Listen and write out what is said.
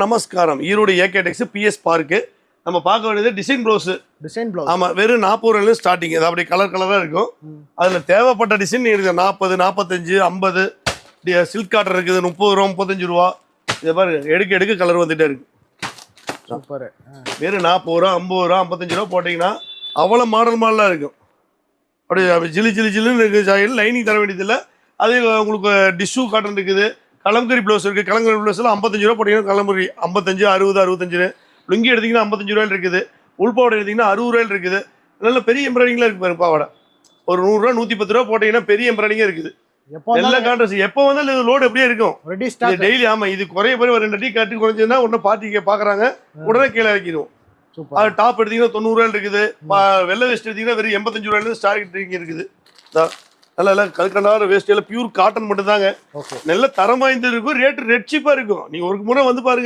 நமஸ்காரம். ஈரோடு ஏகே டெக்ஸ் PS park. நம்ம பார்க்க வேண்டியது டிசைன் ப்ளவுஸ். Design blouse. ஆமா, வெறும் 40 ரூபாயில ஸ்டார்டிங். அது அப்படியே கலர் கலரா இருக்கும். அதுல தேவைப்பட்ட டிசைன் இருக்கு. 40, 45, 50 சில்க் காட்டன் இருக்குது. 30 ரூபா, 35 ரூபா. இதை பாருங்க, எடுக்க எடுக்க கலர் வந்துட்டே இருக்கு. சூப்பர். வெறும் 40 ரூபா, 50 ரூபா, 55 ரூபா போட்டீங்கன்னா அவ்வளோ மாடலாக இருக்கும். அப்படியே ஜிலி ஜிலி ஜில்லுன்னு இருக்குது. சாயில் லைனிங் தர வேண்டியதில்லை. அது உங்களுக்கு டிஷ்யூ காட்டன் இருக்குது. கலம்கரி ப்ளவுஸ் இருக்குது. கலம்கரி ப்ளவுஸில் 55 ரூபா போட்டிங்கன்னா கலம்கரி 55, 60, 65. லுங்கி எடுத்திங்கன்னா 55 ரூபாயில் இருக்குது. உள்பாவடை எடுத்திங்கன்னா 60 ரூபாயில் இருக்குது. நல்ல பெரிய எம்ப்ராய்டிங்லாம் இருக்குது பாருங்க. பாவாடை ஒரு 100 ரூபா, 110 ரூபா போட்டிங்கன்னா பெரிய எம்ப்ராய்டிங்கே இருக்குது. எல்லா கான்ட்ராஸ்ட் எப்போ வந்தாலும் இது லோடு எப்படியே இருக்கும். டெய்லி. ஆமாம், இது குறைய பேர் 2 டீ காட்டி குறைஞ்சதுன்னா உடனே பார்ட்டிக்கு பார்க்குறாங்க, உடனே கீழே இறக்கிடுவோம். அது டாப் எடுத்திங்கன்னா 90 ரூபாயில் இருக்குது. வெள்ளை வேஸ்ட் எடுத்திங்கன்னா வெறும் 85 ரூபாயிலேருந்து ஸ்டார்டிங் இருக்குது. நல்ல நல்ல கல்கண்டார வேஸ்ட் எல்லாம் பியூர் காட்டன் மட்டும் தாங்க. நல்ல தரம் வாய்ந்து இருக்கும். ரேட்டு ரெட் சீப்பாக இருக்கும். நீங்கள் ஒரு முறை வந்து பாருங்க.